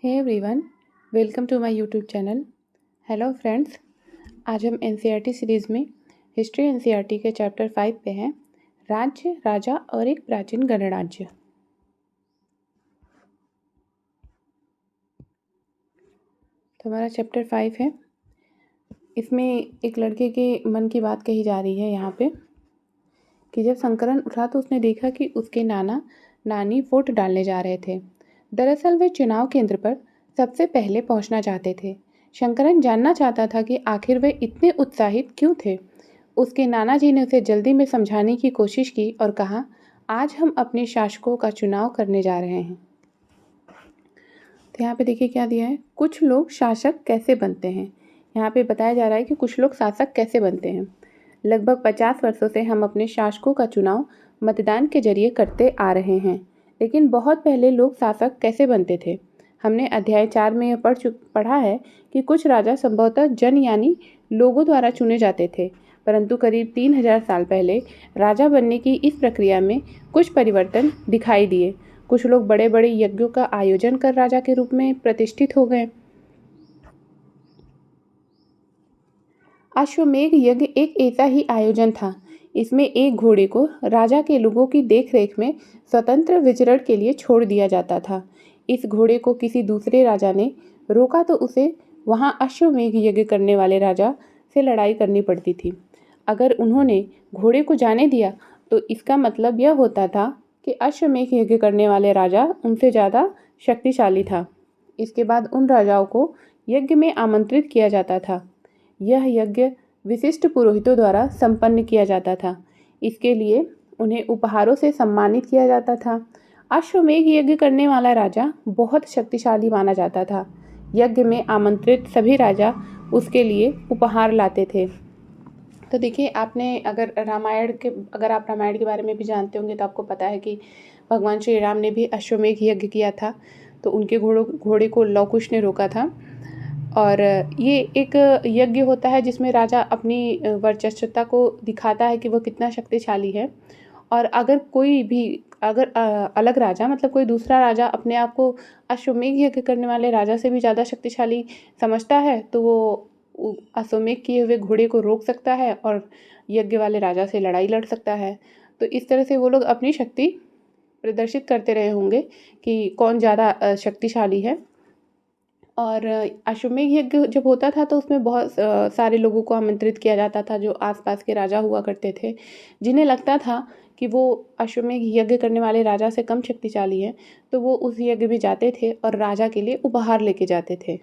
Hey everyone, welcome to my YouTube channel. Hello friends, आज हम NCERT series में history NCERT के chapter 5 पे हैं, राज्य, राजा और एक प्राचीन गणराज्य। तो हमारा चैप्टर 5 है। इसमें एक लड़के के मन की बात कही जा रही है यहाँ पे कि जब शंकरन उठा तो उसने देखा कि उसके नाना नानी वोट डालने जा रहे थे। दरअसल वे चुनाव केंद्र पर सबसे पहले पहुंचना चाहते थे। शंकरन जानना चाहता था कि आखिर वे इतने उत्साहित क्यों थे। उसके नाना जी ने उसे जल्दी में समझाने की कोशिश की और कहा, आज हम अपने शासकों का चुनाव करने जा रहे हैं। तो यहाँ पे देखिए क्या दिया है, कुछ लोग शासक कैसे बनते हैं। यहाँ पे बताया जा रहा है कि कुछ लोग शासक कैसे बनते हैं। लगभग 50 वर्षों से हम अपने शासकों का चुनाव मतदान के जरिए करते आ रहे हैं, लेकिन बहुत पहले लोग शासक कैसे बनते थे। हमने अध्याय 4 में यह पढ़ा है कि कुछ राजा संभवतः जन यानी लोगों द्वारा चुने जाते थे, परंतु करीब 3000 साल पहले राजा बनने की इस प्रक्रिया में कुछ परिवर्तन दिखाई दिए। कुछ लोग बड़े बड़े यज्ञों का आयोजन कर राजा के रूप में प्रतिष्ठित हो गए। अश्वमेध यज्ञ एक ऐसा ही आयोजन था। इसमें एक घोड़े को राजा के लोगों की देखरेख में स्वतंत्र विचरण के लिए छोड़ दिया जाता था। इस घोड़े को किसी दूसरे राजा ने रोका तो उसे वहां अश्वमेध यज्ञ करने वाले राजा से लड़ाई करनी पड़ती थी। अगर उन्होंने घोड़े को जाने दिया तो इसका मतलब यह होता था कि अश्वमेध यज्ञ करने वाले राजा उनसे ज़्यादा शक्तिशाली था। इसके बाद उन राजाओं को यज्ञ में आमंत्रित किया जाता था। यह यज्ञ विशिष्ट पुरोहितों द्वारा संपन्न किया जाता था। इसके लिए उन्हें उपहारों से सम्मानित किया जाता था। अश्वमेध यज्ञ करने वाला राजा बहुत शक्तिशाली माना जाता था। यज्ञ में आमंत्रित सभी राजा उसके लिए उपहार लाते थे। तो देखिए, अगर आप रामायण के बारे में भी जानते होंगे तो आपको पता है कि भगवान श्री राम ने भी अश्वमेध यज्ञ किया था। तो उनके घोड़े को लव कुश ने रोका था। और ये एक यज्ञ होता है जिसमें राजा अपनी वर्चस्वता को दिखाता है कि वो कितना शक्तिशाली है। और अगर अलग राजा मतलब कोई दूसरा राजा अपने आप को अश्वमेध यज्ञ करने वाले राजा से भी ज़्यादा शक्तिशाली समझता है तो वो अश्वमेध किए हुए घोड़े को रोक सकता है और यज्ञ वाले राजा से लड़ाई लड़ सकता है। तो इस तरह से वो लोग अपनी शक्ति प्रदर्शित करते रहे होंगे कि कौन ज़्यादा शक्तिशाली है। और अश्वमेध यज्ञ जब होता था तो उसमें बहुत सारे लोगों को आमंत्रित किया जाता था जो आसपास के राजा हुआ करते थे, जिन्हें लगता था कि वो अश्वमेध यज्ञ करने वाले राजा से कम शक्तिशाली हैं, तो वो उस यज्ञ में जाते थे और राजा के लिए उपहार लेके जाते थे।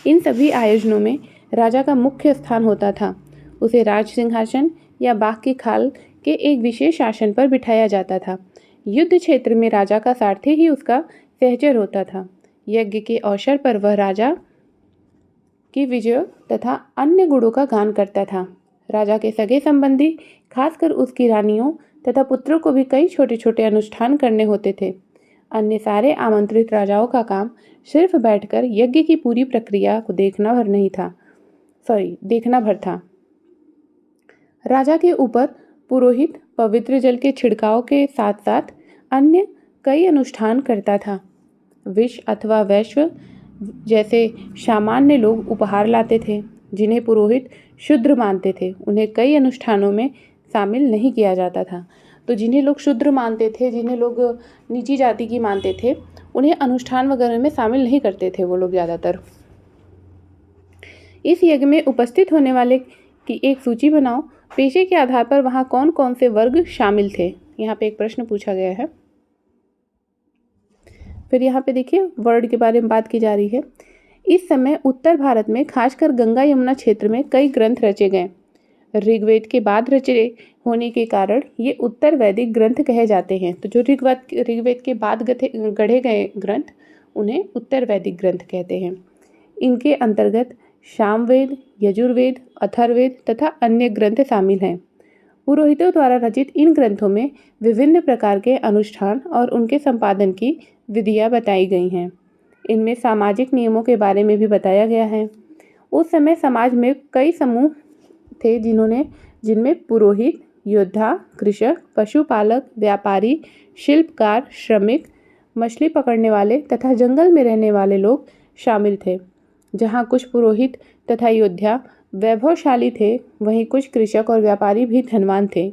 इन सभी आयोजनों में राजा का मुख्य स्थान होता था। उसे राज सिंहासन या बाघ की खाल के एक विशेष आसन पर बिठाया जाता था। युद्ध क्षेत्र में राजा का सारथी ही उसका सहचर होता था। यज्ञ के अवसर पर वह राजा की विजय तथा अन्य गुणों का गान करता था। राजा के सगे संबंधी, खासकर उसकी रानियों तथा पुत्रों को भी कई छोटे छोटे अनुष्ठान करने होते थे। अन्य सारे आमंत्रित राजाओं का काम सिर्फ बैठकर यज्ञ की पूरी प्रक्रिया को देखना भर था। राजा के ऊपर पुरोहित पवित्र जल के छिड़काव के साथ साथ अन्य कई अनुष्ठान करता था। विष अथवा वैश्व जैसे सामान्य लोग उपहार लाते थे, जिन्हें पुरोहित शूद्र मानते थे। उन्हें कई अनुष्ठानों में शामिल नहीं किया जाता था। तो जिन्हें लोग शूद्र मानते थे, जिन्हें लोग नीची जाति की मानते थे, उन्हें अनुष्ठान वगैरह में शामिल नहीं करते थे वो लोग ज़्यादातर। इस यज्ञ में उपस्थित होने वाले की एक सूची बनाओ। पेशे के आधार पर वहाँ कौन कौन से वर्ग शामिल थे। यहाँ पे एक प्रश्न पूछा गया है। फिर यहाँ पे देखिए वर्ड के बारे में बात की जा रही है। इस समय उत्तर भारत में खासकर गंगा यमुना क्षेत्र में कई ग्रंथ रचे गए। ऋग्वेद के बाद रचे होने के कारण ये उत्तर वैदिक ग्रंथ कहे जाते हैं। तो जो ऋग्वेद के बाद गढ़े गए ग्रंथ उन्हें उत्तर वैदिक ग्रंथ कहते हैं। इनके अंतर्गत सामवेद, यजुर्वेद, अथर्ववेद तथा अन्य ग्रंथ शामिल हैं। पुरोहितों द्वारा रचित इन ग्रंथों में विभिन्न प्रकार के अनुष्ठान और उनके संपादन की विधियाँ बताई गई हैं। इनमें सामाजिक नियमों के बारे में भी बताया गया है। उस समय समाज में कई समूह थे जिनमें पुरोहित, योद्धा, कृषक, पशुपालक, व्यापारी, शिल्पकार, श्रमिक, मछली पकड़ने वाले तथा जंगल में रहने वाले लोग शामिल थे। जहाँ कुछ पुरोहित तथा योद्धा वैभवशाली थे, वहीं कुछ कृषक और व्यापारी भी धनवान थे।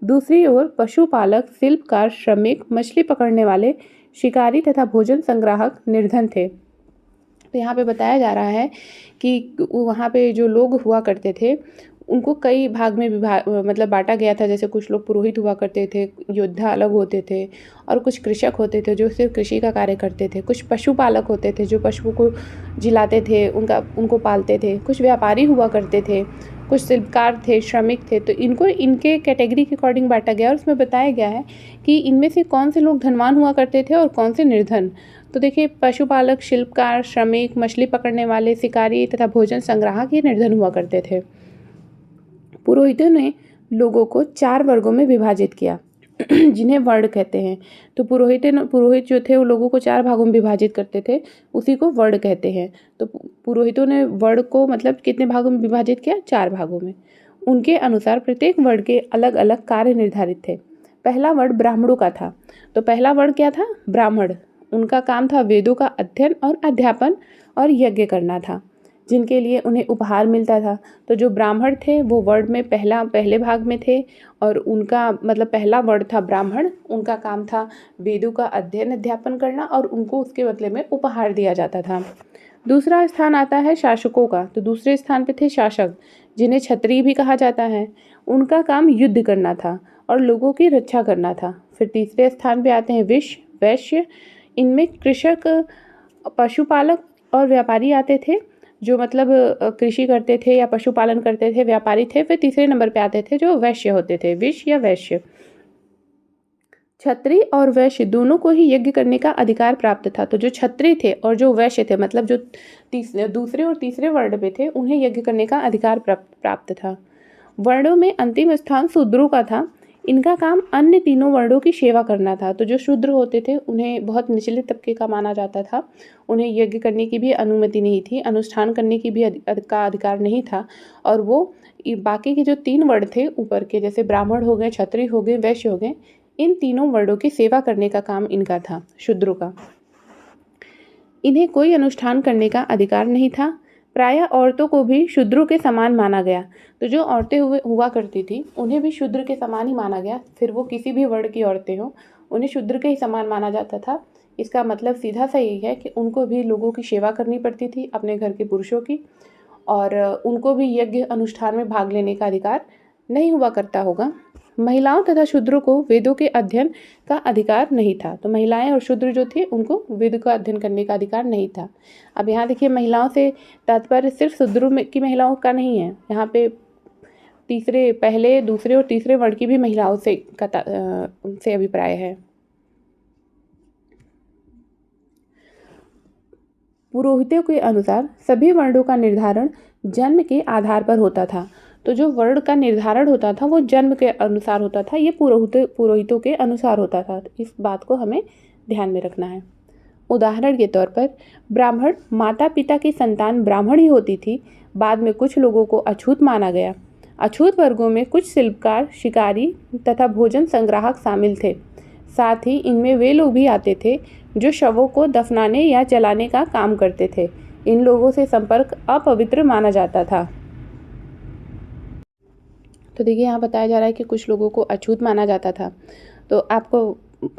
दूसरी ओर पशुपालक, शिल्पकार, श्रमिक, मछली पकड़ने वाले, शिकारी तथा भोजन संग्राहक निर्धन थे। तो यहाँ पे बताया जा रहा है कि वहाँ पे जो लोग हुआ करते थे उनको कई भाग में मतलब बांटा गया था। जैसे कुछ लोग पुरोहित हुआ करते थे, योद्धा अलग होते थे, और कुछ कृषक होते थे जो सिर्फ कृषि का कार्य करते थे। कुछ पशुपालक होते थे जो पशुओं को जिलाते थे, उनको पालते थे। कुछ व्यापारी हुआ करते थे, कुछ शिल्पकार थे, श्रमिक थे। तो इनको इनके कैटेगरी के अकॉर्डिंग बांटा गया और उसमें बताया गया है कि इनमें से कौन से लोग धनवान हुआ करते थे और कौन से निर्धन। तो देखिए, पशुपालक, शिल्पकार, श्रमिक, मछली पकड़ने वाले, शिकारी तथा भोजन संग्राहक ये निर्धन हुआ करते थे। पुरोहितों ने लोगों को 4 वर्गों में विभाजित किया जिन्हें वर्ण कहते हैं। तो पुरोहित जो थे वो लोगों को 4 भागों में विभाजित करते थे, उसी को वर्ण कहते हैं। तो पुरोहितों ने वर्ण को मतलब कितने भागों में विभाजित किया? 4 भागों में। उनके अनुसार प्रत्येक वर्ण के अलग अलग कार्य निर्धारित थे। पहला वर्ण ब्राह्मणों का था। तो पहला वर्ण क्या था? ब्राह्मण। उनका काम था वेदों का अध्ययन और अध्यापन और यज्ञ करना था, जिनके लिए उन्हें उपहार मिलता था। तो जो ब्राह्मण थे वो वर्ण में पहले भाग में थे, और उनका मतलब पहला वर्ण था ब्राह्मण। उनका काम था वेदों का अध्ययन अध्यापन करना, और उनको उसके बदले में उपहार दिया जाता था। दूसरा स्थान आता है शासकों का। तो दूसरे स्थान पे थे शासक, जिन्हें क्षत्रिय भी कहा जाता है। उनका काम युद्ध करना था और लोगों की रक्षा करना था। फिर तीसरे स्थान पे आते हैं वैश्य। इनमें कृषक, पशुपालक और व्यापारी आते थे, जो मतलब कृषि करते थे या पशुपालन करते थे, व्यापारी थे। फिर तीसरे नंबर पे आते थे जो वैश्य होते थे, विश्य या वैश्य। क्षत्रिय और वैश्य दोनों को ही यज्ञ करने का अधिकार प्राप्त था। तो जो क्षत्रिय थे और जो वैश्य थे, मतलब जो दूसरे और तीसरे वर्ण पे थे, उन्हें यज्ञ करने का अधिकार प्राप्त था। वर्णों में अंतिम स्थान शूद्रों का था। इनका काम अन्य तीनों वर्णों की सेवा करना था। तो जो शूद्र होते थे उन्हें बहुत निचले तबके का माना जाता था। उन्हें यज्ञ करने की भी अनुमति नहीं थी, अनुष्ठान करने की भी अधिकार नहीं था। और वो बाकी के जो 3 वर्ण थे ऊपर के, जैसे ब्राह्मण हो गए, क्षत्रिय हो गए, वैश्य हो गए, इन तीनों वर्णों की सेवा करने का काम इनका था, शूद्रों का। इन्हें कोई अनुष्ठान करने का अधिकार नहीं था। प्रायः औरतों को भी शूद्रों के समान माना गया। तो जो औरतें हुआ करती थी उन्हें भी शूद्र के समान ही माना गया। फिर वो किसी भी वर्ण की औरतें हों, उन्हें शूद्र के ही समान माना जाता था। इसका मतलब सीधा सा यही है कि उनको भी लोगों की सेवा करनी पड़ती थी, अपने घर के पुरुषों की, और उनको भी यज्ञ अनुष्ठान में भाग लेने का अधिकार नहीं हुआ करता होगा। महिलाओं तथा शूद्रों को वेदों के अध्ययन का अधिकार नहीं था। तो महिलाएं और शूद्र जो थे उनको वेद का अध्ययन करने का अधिकार नहीं था। अब यहाँ देखिए, महिलाओं से तात्पर्य सिर्फ शूद्रों की महिलाओं का नहीं है। यहाँ पे पहले, दूसरे और तीसरे वर्ण की भी महिलाओं से अभिप्राय है। पुरोहितों के अनुसार सभी वर्णों का निर्धारण जन्म के आधार पर होता था। तो जो वर्ण का निर्धारण होता था वो जन्म के अनुसार होता था, ये पुरोहितों के अनुसार होता था। तो इस बात को हमें ध्यान में रखना है। उदाहरण के तौर पर ब्राह्मण, माता पिता की संतान ब्राह्मण ही होती थी। बाद में कुछ लोगों को अछूत माना गया। अछूत वर्गों में कुछ शिल्पकार, शिकारी तथा भोजन संग्राहक शामिल थे। साथ ही इनमें वे लोग भी आते थे जो शवों को दफनाने या जलाने का काम करते थे। इन लोगों से संपर्क अपवित्र माना जाता था। तो देखिए, यहाँ बताया जा रहा है कि कुछ लोगों को अछूत माना जाता था। तो आपको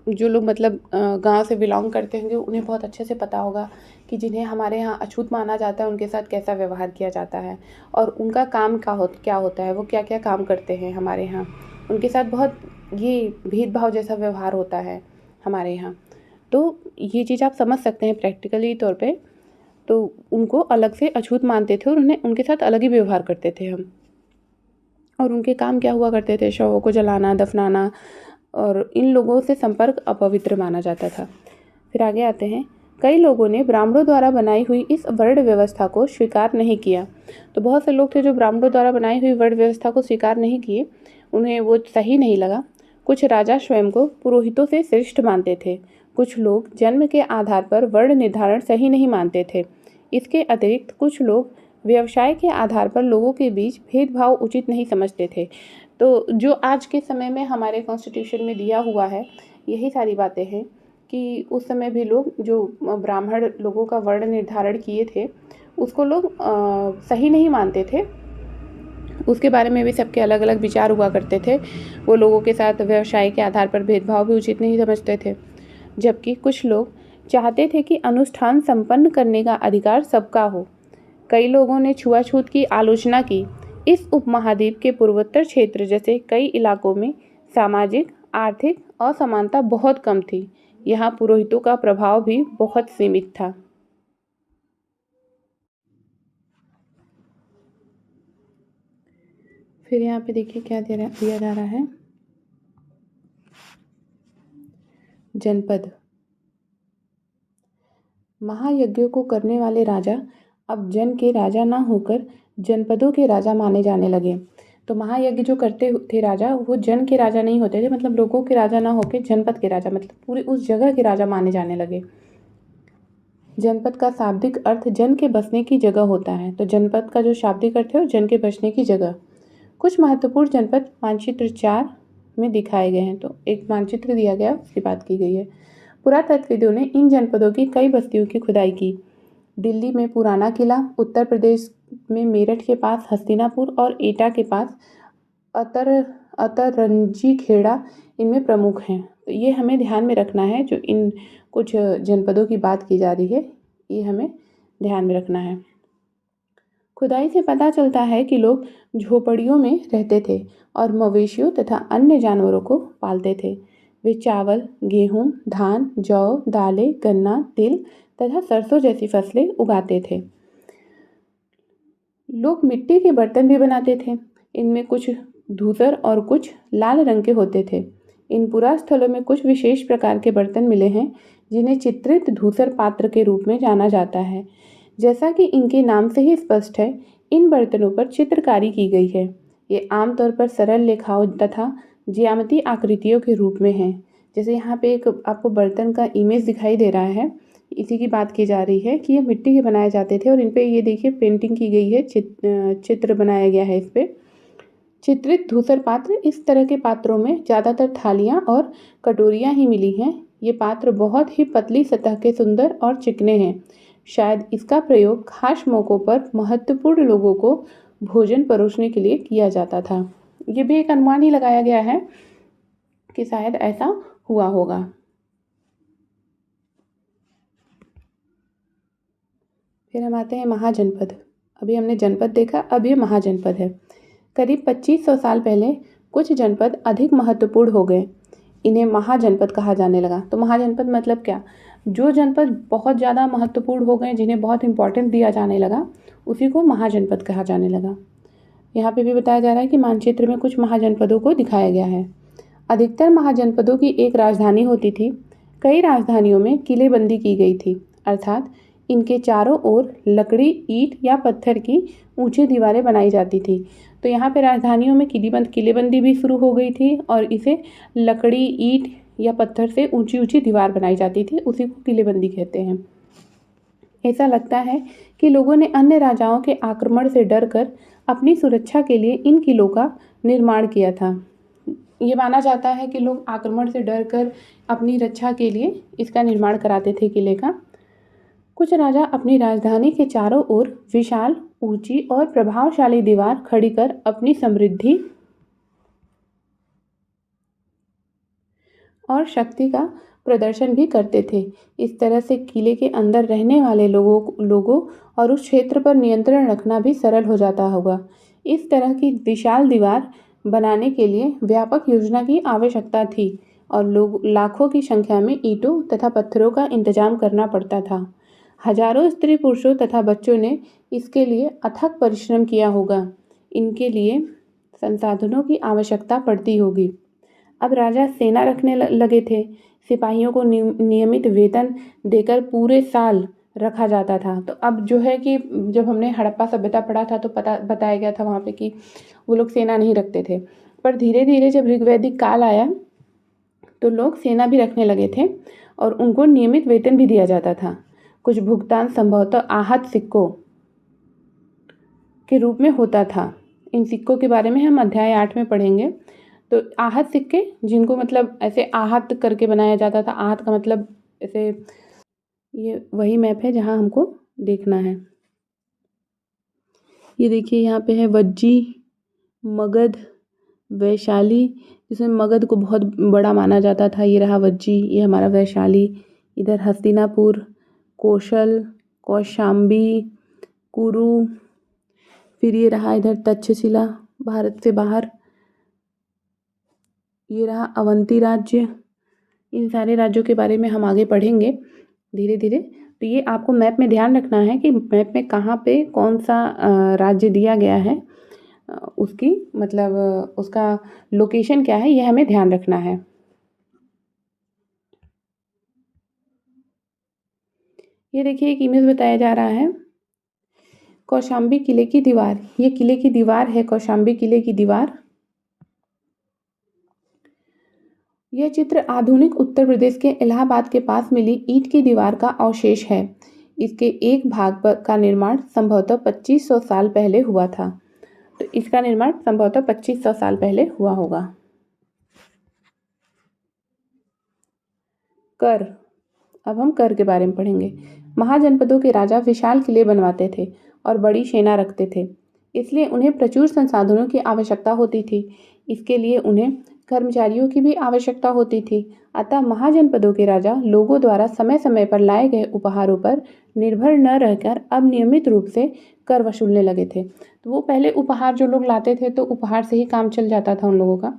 जो लोग मतलब गांव से बिलोंग करते होंगे उन्हें बहुत अच्छे से पता होगा कि जिन्हें हमारे यहाँ अछूत माना जाता है उनके साथ कैसा व्यवहार किया जाता है, और उनका काम क्या होता है, वो क्या क्या काम करते हैं हमारे यहाँ। उनके साथ बहुत ये भेदभाव जैसा व्यवहार होता है हमारे यहाँ। तो ये चीज़ आप समझ सकते हैं प्रैक्टिकली तौर पे। तो उनको अलग से अछूत मानते थे और उनके साथ अलग ही व्यवहार करते थे हम। और उनके काम क्या हुआ करते थे? शवों को जलाना, दफनाना, और इन लोगों से संपर्क अपवित्र माना जाता था। फिर आगे आते हैं। कई लोगों ने ब्राह्मणों द्वारा बनाई हुई इस वर्ण व्यवस्था को स्वीकार नहीं किया। तो बहुत से लोग थे जो ब्राह्मणों द्वारा बनाई हुई वर्ण व्यवस्था को स्वीकार नहीं किए, उन्हें वो सही नहीं लगा। कुछ राजा स्वयं को पुरोहितों से श्रेष्ठ मानते थे। कुछ लोग जन्म के आधार पर वर्ण निर्धारण सही नहीं मानते थे। इसके अतिरिक्त कुछ लोग व्यवसाय के आधार पर लोगों के बीच भेदभाव उचित नहीं समझते थे। तो जो आज के समय में हमारे कॉन्स्टिट्यूशन में दिया हुआ है, यही सारी बातें हैं कि उस समय भी लोग जो ब्राह्मण लोगों का वर्ण निर्धारण किए थे उसको लोग सही नहीं मानते थे। उसके बारे में भी सबके अलग अलग विचार हुआ करते थे। वो लोगों के साथ व्यवसाय के आधार पर भेदभाव भी उचित नहीं समझते थे। जबकि कुछ लोग चाहते थे कि अनुष्ठान संपन्न करने का अधिकार सबका हो। कई लोगों ने छुआछूत की आलोचना की। इस उपमहाद्वीप के पूर्वोत्तर क्षेत्र जैसे कई इलाकों में सामाजिक आर्थिक असमानता बहुत कम थी। यहाँ पुरोहितों का प्रभाव भी बहुत सीमित था। फिर यहाँ पे देखिए क्या दिया जा रहा है। जनपद। महायज्ञों को करने वाले राजा अब जन के राजा ना होकर जनपदों के राजा माने जाने लगे। तो महायज्ञ जो करते थे राजा वो जन के राजा नहीं होते थे, मतलब लोगों के राजा ना होकर जनपद के राजा, मतलब पूरी उस जगह के राजा माने जाने लगे। जनपद का शाब्दिक अर्थ जन के बसने की जगह होता है। तो जनपद का जो शाब्दिक अर्थ है वो जन के बसने की जगह। कुछ महत्वपूर्ण जनपद मानचित्र 4 में दिखाए गए हैं। तो एक मानचित्र दिया गया, उसकी बात की गई है। पुरातत्वविदों ने इन जनपदों की कई बस्तियों की खुदाई की। दिल्ली में पुराना किला, उत्तर प्रदेश में मेरठ के पास हस्तिनापुर और एटा के पास अतरंजी खेड़ा इनमें प्रमुख हैं। तो ये हमें ध्यान में रखना है, जो इन कुछ जनपदों की बात की जा रही है ये हमें ध्यान में रखना है। खुदाई से पता चलता है कि लोग झोपड़ियों में रहते थे और मवेशियों तथा अन्य जानवरों को पालते थे। वे चावल, गेहूं, धान, जौ, दालें, गन्ना, तिल तथा सरसों जैसी फसलें उगाते थे। लोग मिट्टी के बर्तन भी बनाते थे। इनमें कुछ धूसर और कुछ लाल रंग के होते थे। इन पुरास्थलों में कुछ विशेष प्रकार के बर्तन मिले हैं जिन्हें चित्रित धूसर पात्र के रूप में जाना जाता है। जैसा कि इनके नाम से ही स्पष्ट है, इन बर्तनों पर चित्रकारी की गई है। ये आमतौर पर सरल रेखाओं तथा ज्यामितीय आकृतियों के रूप में हैं। जैसे यहाँ पे एक आपको बर्तन का इमेज दिखाई दे रहा है, इसी की बात की जा रही है कि ये मिट्टी के बनाए जाते थे और इन पे ये देखिए पेंटिंग की गई है, चित्र बनाया गया है इस पे। चित्रित धूसर पात्र, इस तरह के पात्रों में ज़्यादातर थालियाँ और कटोरियाँ ही मिली हैं। ये पात्र बहुत ही पतली सतह के सुंदर और चिकने हैं। शायद इसका प्रयोग खास मौक़ों पर महत्वपूर्ण लोगों को भोजन परोसने के लिए किया जाता था। ये भी एक अनुमान ही लगाया गया है कि शायद ऐसा हुआ होगा। फिर हम आते हैं महाजनपद। अभी हमने जनपद देखा, अब ये महाजनपद है। करीब 2500 साल पहले कुछ जनपद अधिक महत्वपूर्ण हो गए। इन्हें महाजनपद कहा जाने लगा। तो महाजनपद मतलब क्या? जो जनपद बहुत ज़्यादा महत्वपूर्ण हो गए, जिन्हें बहुत इंपॉर्टेंस दिया जाने लगा, उसी को महाजनपद कहा जाने लगा। यहाँ पे भी बताया जा रहा है कि मानचित्र में कुछ महाजनपदों को दिखाया गया है। अधिकतर महाजनपदों की एक राजधानी होती थी। कई राजधानियों में किलेबंदी की गई थी, अर्थात इनके चारों ओर लकड़ी, ईंट या पत्थर की ऊंची दीवारें बनाई जाती थी। तो यहाँ पे राजधानियों में किलेबंदी भी शुरू हो गई थी और इसे लकड़ी, ईंट या पत्थर से ऊंची ऊंची दीवार बनाई जाती थी, उसी को किलेबंदी कहते हैं। ऐसा लगता है कि लोगों ने अन्य राजाओं के आक्रमण से डरकर अपनी सुरक्षा के लिए इन किलों का निर्माण किया था। ये माना जाता है कि लोग आक्रमण से डरकर अपनी रक्षा के लिए इसका निर्माण कराते थे किले का। कुछ राजा अपनी राजधानी के चारों ओर विशाल, ऊंची और प्रभावशाली दीवार खड़ी कर अपनी समृद्धि और शक्ति का प्रदर्शन भी करते थे। इस तरह से किले के अंदर रहने वाले लोगों और उस क्षेत्र पर नियंत्रण रखना भी सरल हो जाता होगा। इस तरह की विशाल दीवार बनाने के लिए व्यापक योजना की आवश्यकता थी और लोग लाखों की संख्या में ईंटों तथा पत्थरों का इंतजाम करना पड़ता था। हजारों स्त्री पुरुषों तथा बच्चों ने इसके लिए अथक परिश्रम किया होगा। इनके लिए संसाधनों की आवश्यकता पड़ती होगी। अब राजा सेना रखने लगे थे। सिपाहियों को नियमित वेतन देकर पूरे साल रखा जाता था। तो अब जो है कि जब हमने हड़प्पा सभ्यता पढ़ा था तो बताया गया था वहाँ पे कि वो लोग सेना नहीं रखते थे, पर धीरे धीरे जब ऋग्वैदिक काल आया तो लोग सेना भी रखने लगे थे और उनको नियमित वेतन भी दिया जाता था। कुछ भुगतान संभवतः आहत सिक्कों के रूप में होता था। इन सिक्कों के बारे में हम अध्याय 8 में पढ़ेंगे। तो आहत सिक्के, जिनको मतलब ऐसे आहत करके बनाया जाता था। आहत का मतलब ऐसे ये वही मैप है जहाँ हमको देखना है। ये देखिए यहाँ पे है वज्जी, मगध, वैशाली, जिसमें मगध को बहुत बड़ा माना जाता था। ये रहा वज्जी, ये हमारा वैशाली। इधर हस्तिनापुर, कौशल, कौशाम्बी, कुरु, फिर ये रहा इधर तक्षशिला भारत से बाहर। ये रहा अवंती राज्य। इन सारे राज्यों के बारे में हम आगे पढ़ेंगे धीरे धीरे। तो ये आपको मैप में ध्यान रखना है कि मैप में कहाँ पे कौन सा राज्य दिया गया है, उसकी मतलब उसका लोकेशन क्या है, ये हमें ध्यान रखना है। ये देखिए एक इमेज बताया जा रहा है कौशाम्बी किले की दीवार। ये किले की दीवार है, कौशाम्बी किले की दीवार। यह चित्र आधुनिक उत्तर प्रदेश के इलाहाबाद के पास मिली ईंट की दीवार का अवशेष है। इसके एक भाग का निर्माण संभवतः 2500 साल पहले हुआ था। तो इसका निर्माण संभवतः 2500 साल पहले हुआ होगा। कर, अब हम कर के बारे में पढ़ेंगे। महाजनपदों के राजा विशाल किले बनवाते थे और बड़ी सेना रखते थे, इसलिए उन्हें प्रचुर संसाधनों की आवश्यकता होती थी। इसके लिए उन्हें कर्मचारियों की भी आवश्यकता होती थी। अतः महाजनपदों के राजा लोगों द्वारा समय समय पर लाए गए उपहारों पर निर्भर न रहकर अब नियमित रूप से कर वसूलने लगे थे। तो वो पहले उपहार जो लोग लाते थे तो उपहार से ही काम चल जाता था उन लोगों का,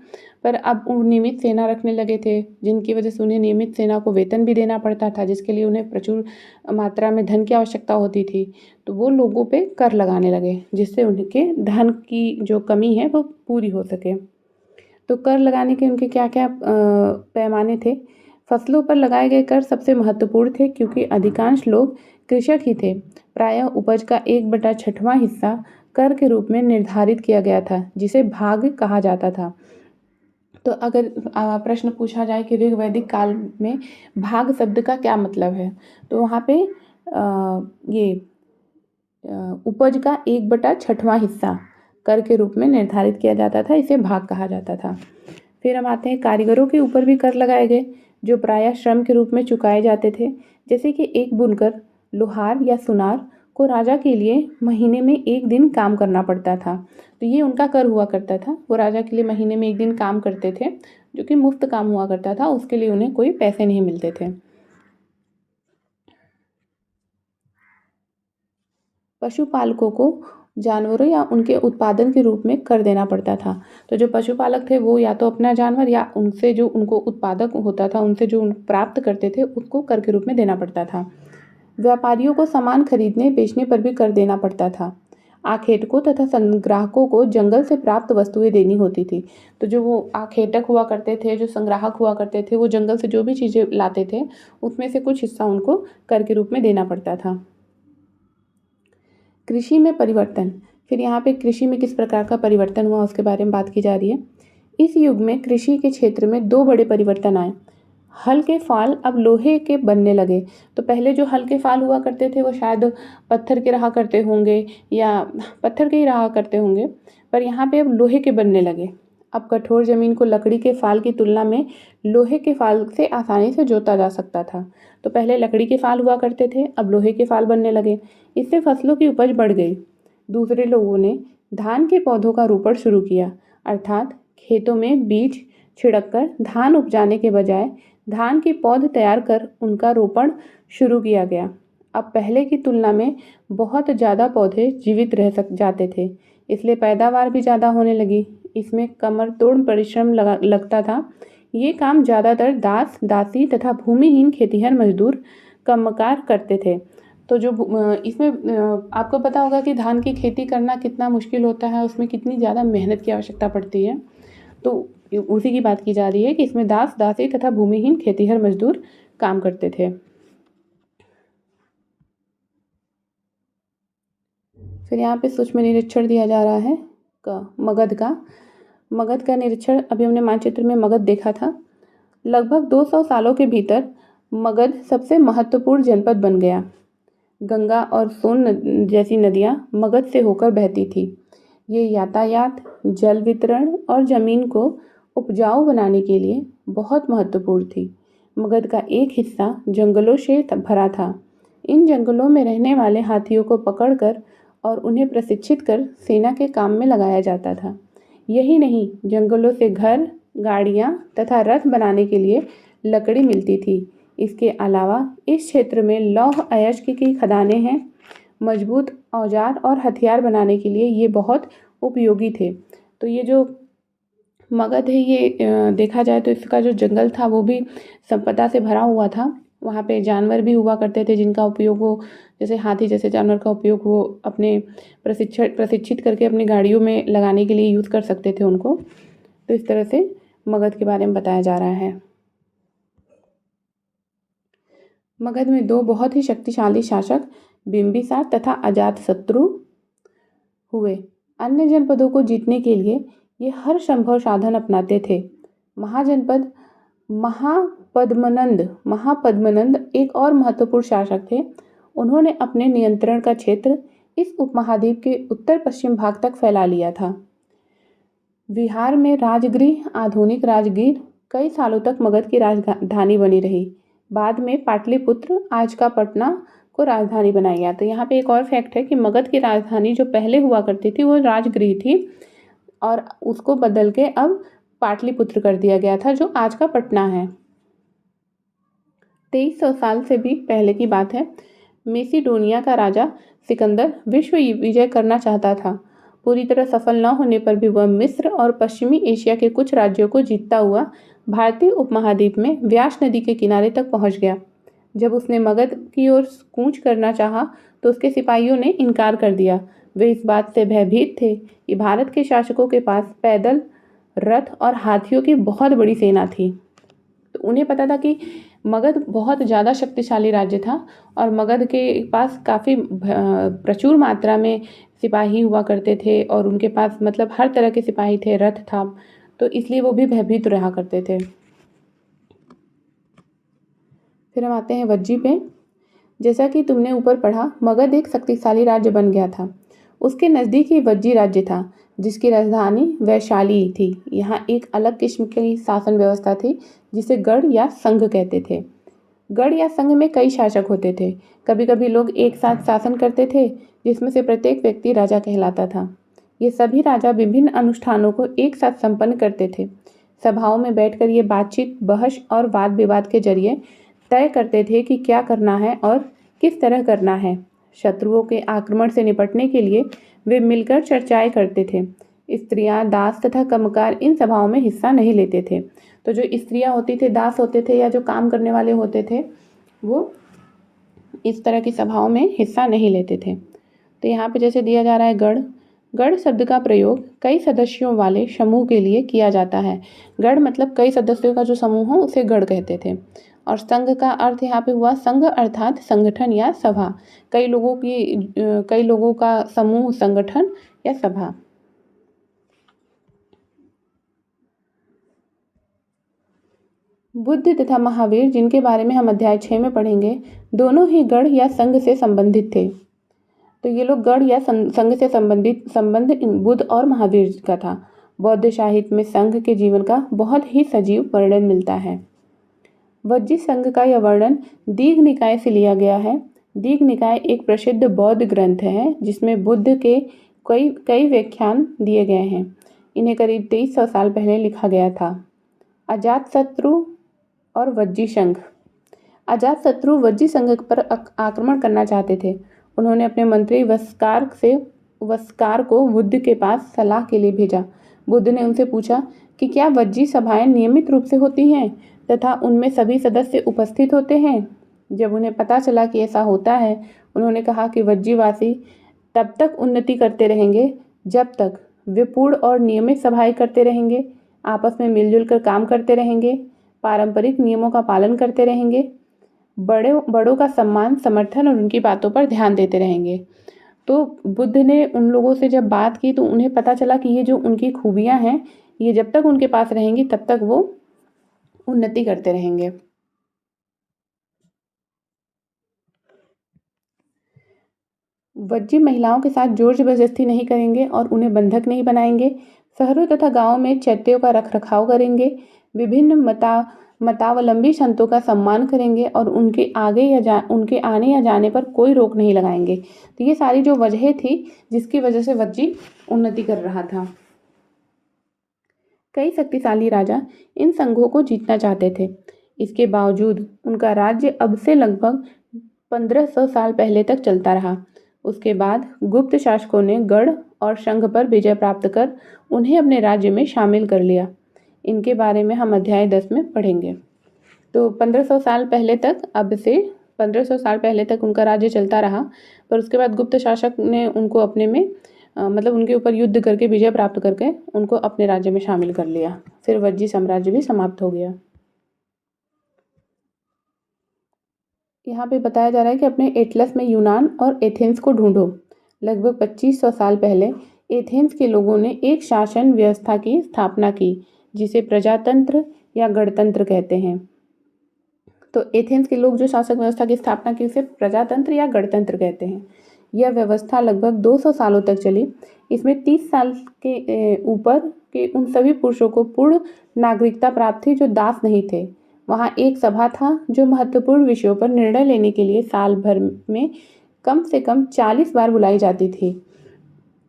पर अब वो नियमित सेना रखने लगे थे, जिनकी वजह से उन्हें नियमित सेना को वेतन भी देना पड़ता था, जिसके लिए उन्हें प्रचुर मात्रा में धन की आवश्यकता होती थी। तो वो लोगों पे कर लगाने लगे, जिससे उनके धन की जो कमी है वो पूरी हो सके। तो कर लगाने के उनके क्या क्या पैमाने थे। फसलों पर लगाए गए कर सबसे महत्वपूर्ण थे, क्योंकि अधिकांश लोग कृषक ही थे। प्रायः उपज का 1/6वां हिस्सा कर के रूप में निर्धारित किया गया था, जिसे भाग कहा जाता था। तो अगर प्रश्न पूछा जाए कि ऋग वैदिक काल में भाग शब्द का क्या मतलब है, तो वहाँ पे ये उपज का 1/6वां हिस्सा कर के रूप में निर्धारित किया जाता था, इसे भाग कहा जाता था। फिर हम आते हैं कारीगरों के ऊपर भी कर लगाए गए, जो प्रायः श्रम के रूप में चुकाए जाते थे। जैसे कि एक बुनकर, लोहार या सुनार को राजा के लिए महीने में 1 दिन काम करना पड़ता था। तो ये उनका कर हुआ करता था। वो राजा के लिए महीने में 1 दिन काम करते थे, जो कि मुफ्त काम हुआ करता था, उसके लिए उन्हें कोई पैसे नहीं मिलते थे। पशुपालकों को जानवरों या उनके उत्पादन के रूप में कर देना पड़ता था। तो जो पशुपालक थे वो या तो अपना जानवर या उनसे जो उनको उत्पादक होता था, उनसे जो प्राप्त करते थे, उसको कर के रूप में देना पड़ता था। व्यापारियों को सामान खरीदने बेचने पर भी कर देना पड़ता था। आखेटकों तथा संग्राहकों को जंगल से प्राप्त वस्तुएं देनी होती थी। तो जो वो आखेटक हुआ करते थे, जो संग्राहक हुआ करते थे, वो जंगल से जो भी चीज़ें लाते थे उसमें से कुछ हिस्सा उनको कर के रूप में देना पड़ता था। कृषि में परिवर्तन। फिर यहाँ पे कृषि में किस प्रकार का परिवर्तन हुआ उसके बारे में बात की जा रही है। इस युग में कृषि के क्षेत्र में 2 बड़े परिवर्तन आए। हल के फाल अब लोहे के बनने लगे। तो पहले जो हल के फाल हुआ करते थे वो शायद पत्थर के रहा करते होंगे या पत्थर के ही रहा करते होंगे, पर यहाँ पे अब लोहे के बनने लगे। अब कठोर ज़मीन को लकड़ी के फाल की तुलना में लोहे के फाल से आसानी से जोता जा सकता था। तो पहले लकड़ी के फाल हुआ करते थे, अब लोहे के फाल बनने लगे। इससे फसलों की उपज बढ़ गई। दूसरे लोगों ने धान के पौधों का रोपण शुरू किया, अर्थात खेतों में बीज छिड़ककर धान उपजाने के बजाय धान के पौध तैयार कर उनका रोपण शुरू किया गया। अब पहले की तुलना में बहुत ज़्यादा पौधे जीवित रह जाते थे, इसलिए पैदावार भी ज़्यादा होने लगी। इसमें कमर तोड़ परिश्रम लगता था। ये काम ज़्यादातर दास, दासी तथा भूमिहीन खेतिहर मजदूर कमकार करते थे। तो जो इसमें आपको पता होगा कि धान की खेती करना कितना मुश्किल होता है, उसमें कितनी ज़्यादा मेहनत की आवश्यकता पड़ती है। तो उसी की बात की जा रही है कि इसमें दास, दासी तथा भूमिहीन खेतिहर मजदूर काम करते थे। फिर यहाँ पे सूक्ष्म निरीक्षण दिया जा रहा है मगध का। मगध का निरीक्षण अभी हमने मानचित्र में मगध देखा था। लगभग 200 सालों के भीतर मगध सबसे महत्वपूर्ण जनपद बन गया। गंगा और सोन जैसी नदियाँ मगध से होकर बहती थी। ये यातायात, जल वितरण और ज़मीन को उपजाऊ बनाने के लिए बहुत महत्वपूर्ण थी। मगध का एक हिस्सा जंगलों से भरा था। इन जंगलों में रहने वाले हाथियों को पकड़कर और उन्हें प्रशिक्षित कर सेना के काम में लगाया जाता था। यही नहीं, जंगलों से घर, गाड़ियाँ तथा रथ बनाने के लिए लकड़ी मिलती थी। इसके अलावा इस क्षेत्र में लौह अयस्क की खदानें हैं। मजबूत औजार और हथियार बनाने के लिए ये बहुत उपयोगी थे। तो ये जो मगध है ये देखा जाए तो इसका जो जंगल था वो भी संपदा से भरा हुआ था। वहाँ पे जानवर भी हुआ करते थे जिनका उपयोग वो, जैसे हाथी जैसे जानवर का उपयोग वो अपने प्रशिक्षित करके अपनी गाड़ियों में लगाने के लिए यूज़ कर सकते थे उनको। तो इस तरह से मगध के बारे में बताया जा रहा है। मगध में दो बहुत ही शक्तिशाली शासक बिंबिसार तथा अजातशत्रु हुए। अन्य जनपदों को जीतने के लिए ये हर संभव साधन अपनाते थे। महापद्मनंद एक और महत्वपूर्ण शासक थे। उन्होंने अपने नियंत्रण का क्षेत्र इस उपमहाद्वीप के उत्तर पश्चिम भाग तक फैला लिया था। बिहार में राजगृह, आधुनिक राजगीर, कई सालों तक मगध की राजधानी बनी रही। बाद में पाटलिपुत्र, आज का पटना, को राजधानी बनाया गया। तो यहाँ पे एक और फैक्ट है कि मगध की राजधानी जो पहले हुआ करती थी वो राजगृह थी और उसको बदल के अब पाटलिपुत्र कर दिया गया था, जो आज का पटना है। 2300 साल से भी पहले की बात है। मेसिडोनिया का राजा सिकंदर विश्व विजय करना चाहता था। पूरी तरह सफल न होने पर भी वह मिस्र और पश्चिमी एशिया के कुछ राज्यों को जीतता हुआ भारतीय उपमहाद्वीप में व्यास नदी के किनारे तक पहुंच गया। जब उसने मगध की ओर कूच करना चाहा तो उसके सिपाहियों ने इनकार कर दिया। वे इस बात से भयभीत थे कि भारत के शासकों के पास पैदल, रथ और हाथियों की बहुत बड़ी सेना थी। तो उन्हें पता था कि मगध बहुत ज़्यादा शक्तिशाली राज्य था और मगध के पास काफ़ी प्रचुर मात्रा में सिपाही हुआ करते थे और उनके पास मतलब हर तरह के सिपाही थे, रथ था, तो इसलिए वो भी भयभीत रहा करते थे। फिर हम आते हैं वज्जी पे। जैसा कि तुमने ऊपर पढ़ा, मगध एक शक्तिशाली राज्य बन गया था। उसके नज़दीक ही वज्जी राज्य था जिसकी राजधानी वैशाली थी। यहाँ एक अलग किस्म की शासन व्यवस्था थी जिसे गढ़ या संघ कहते थे। गढ़ या संघ में कई शासक होते थे। कभी कभी लोग एक साथ शासन करते थे जिसमें से प्रत्येक व्यक्ति राजा कहलाता था। ये सभी राजा विभिन्न अनुष्ठानों को एक साथ संपन्न करते थे। सभाओं में बैठकर ये बातचीत, बहस और वाद विवाद के जरिए तय करते थे कि क्या करना है और किस तरह करना है। शत्रुओं के आक्रमण से निपटने के लिए वे मिलकर चर्चाएं करते थे। स्त्रियां, दास तथा कर्मकार इन सभाओं में हिस्सा नहीं लेते थे। तो जो स्त्रियां होती थी, दास होते थे या जो काम करने वाले होते थे, वो इस तरह की सभाओं में हिस्सा नहीं लेते थे। तो यहाँ पे जैसे दिया जा रहा है गढ़। गढ़ शब्द का प्रयोग कई सदस्यों वाले समूह के लिए किया जाता है। गढ़ मतलब कई सदस्यों का जो समूह हो उसे गढ़ कहते थे। और संघ का अर्थ यहाँ पे हुआ संघ अर्थात संगठन या सभा। कई लोगों का समूह, संगठन या सभा। बुद्ध तथा महावीर, जिनके बारे में हम अध्याय 6 में पढ़ेंगे, दोनों ही गढ़ या संघ से संबंधित थे। तो ये लोग गढ़ या संघ से संबंध बुद्ध और महावीर का था। बौद्ध साहित्य में संघ के जीवन का बहुत ही सजीव वर्णन मिलता है। वज्जी संघ का यह वर्णन दीघ निकाय से लिया गया है। दीघ निकाय एक प्रसिद्ध बौद्ध ग्रंथ है जिसमें बुद्ध के कई व्याख्यान दिए गए हैं। इन्हें करीब 2300 साल पहले लिखा गया था। अजातशत्रु और वज्जी संघ। अजातशत्रु वज्जी संघ पर आक्रमण करना चाहते थे। उन्होंने अपने मंत्री वस्कार को बुद्ध के पास सलाह के लिए भेजा। बुद्ध ने उनसे पूछा कि क्या वज्जी सभाएं नियमित रूप से होती हैं तथा उनमें सभी सदस्य उपस्थित होते हैं। जब उन्हें पता चला कि ऐसा होता है, उन्होंने कहा कि वज्जीवासी तब तक उन्नति करते रहेंगे जब तक वे पूर्ण और नियमित सभाएं करते रहेंगे, आपस में मिलजुल कर काम करते रहेंगे, पारंपरिक नियमों का पालन करते रहेंगे, बड़ों का सम्मान, समर्थन और उनकी बातों पर ध्यान देते रहेंगे। तो बुद्ध ने उन लोगों से जब बात की तो उन्हें पता चला कि ये जो उनकी खूबियाँ हैं, ये जब तक उनके पास रहेंगी तब तक वो उन्नति करते रहेंगे। वज्जी महिलाओं के साथ जोर जबरदस्ती नहीं करेंगे और उन्हें बंधक नहीं बनाएंगे। शहरों तथा गांवों में चैत्यों का रखरखाव करेंगे। विभिन्न मतावलंबी संतों का सम्मान करेंगे और उनके आने या जाने पर कोई रोक नहीं लगाएंगे। तो ये सारी जो वजहें थी जिसकी वजह से वज्जी उन्नति कर रहा था। कई शक्तिशाली राजा इन संघों को जीतना चाहते थे। इसके बावजूद उनका राज्य अब से लगभग 1500 साल पहले तक चलता रहा। उसके बाद गुप्त शासकों ने गढ़ और संघ पर विजय प्राप्त कर उन्हें अपने राज्य में शामिल कर लिया। इनके बारे में हम अध्याय 10 में पढ़ेंगे। तो 1500 साल पहले तक अब से 1500 साल पहले तक उनका राज्य चलता रहा, पर उसके बाद गुप्त शासक ने उनको अपने में मतलब उनके ऊपर युद्ध करके विजय प्राप्त करके उनको अपने राज्य में शामिल कर लिया। फिर वज्जी साम्राज्य भी समाप्त हो गया। यहाँ पे बताया जा रहा है कि अपने एटलस में यूनान और एथेंस को ढूंढो। लगभग 2500 साल पहले एथेंस के लोगों ने एक शासन व्यवस्था की स्थापना की जिसे प्रजातंत्र या गणतंत्र कहते हैं। तो एथेंस के लोग जो शासक व्यवस्था की स्थापना की उसे प्रजातंत्र या गणतंत्र कहते हैं। यह व्यवस्था लगभग 200 सालों तक चली। इसमें 30 साल के ऊपर के उन सभी पुरुषों को पूर्ण नागरिकता प्राप्त थी जो दास नहीं थे। वहाँ एक सभा था जो महत्वपूर्ण विषयों पर निर्णय लेने के लिए साल भर में कम से कम 40 बार बुलाई जाती थी।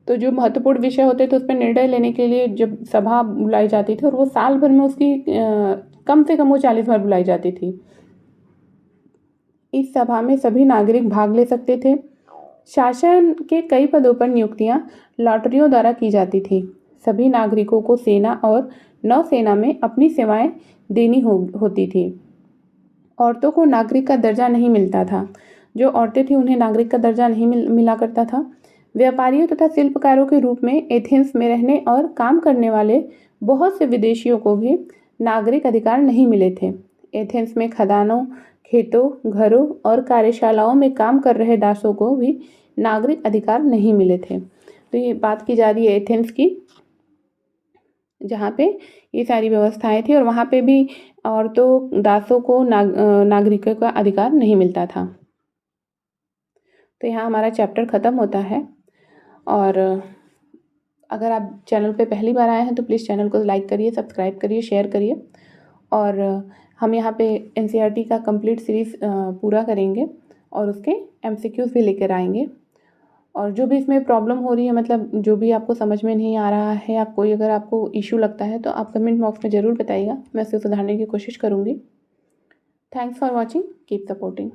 तो जो महत्वपूर्ण विषय होते थे उस पर निर्णय लेने के लिए जब सभा बुलाई जाती थी और वो साल भर में उसकी कम से कम वो 40 बार बुलाई जाती थी। इस सभा में सभी नागरिक भाग ले सकते थे। शासन के कई पदों पर नियुक्तियां लॉटरियों द्वारा की जाती थी। सभी नागरिकों को सेना और नौसेना में अपनी सेवाएं देनी होती थी। औरतों को नागरिक का दर्जा नहीं मिलता था। जो औरतें थीं उन्हें नागरिक का दर्जा नहीं मिला करता था। व्यापारियों तथा शिल्पकारों के रूप में एथेंस में रहने और काम करने वाले बहुत से विदेशियों को भी नागरिक अधिकार नहीं मिले थे। एथेंस में खदानों, खेतों, घरों और कार्यशालाओं में काम कर रहे दासों को भी नागरिक अधिकार नहीं मिले थे। तो ये बात की जा रही है एथेंस की, जहाँ पे ये सारी व्यवस्थाएं थी और वहाँ पे भी औरतों, दासों को नागरिकों का अधिकार नहीं मिलता था। तो यहाँ हमारा चैप्टर ख़त्म होता है। और अगर आप चैनल पे पहली बार आए हैं तो प्लीज़ चैनल को लाइक करिए, सब्सक्राइब करिए, शेयर करिए। और हम यहाँ पे एनसीईआरटी का कंप्लीट सीरीज़ पूरा करेंगे और उसके एमसीक्यूज़ भी लेकर आएंगे। और जो भी इसमें प्रॉब्लम हो रही है, मतलब जो भी आपको समझ में नहीं आ रहा है या कोई अगर आपको इशू लगता है तो आप कमेंट बॉक्स में ज़रूर बताइएगा, मैं उसे सुधारने की कोशिश करूँगी। Thanks for watching, keep supporting.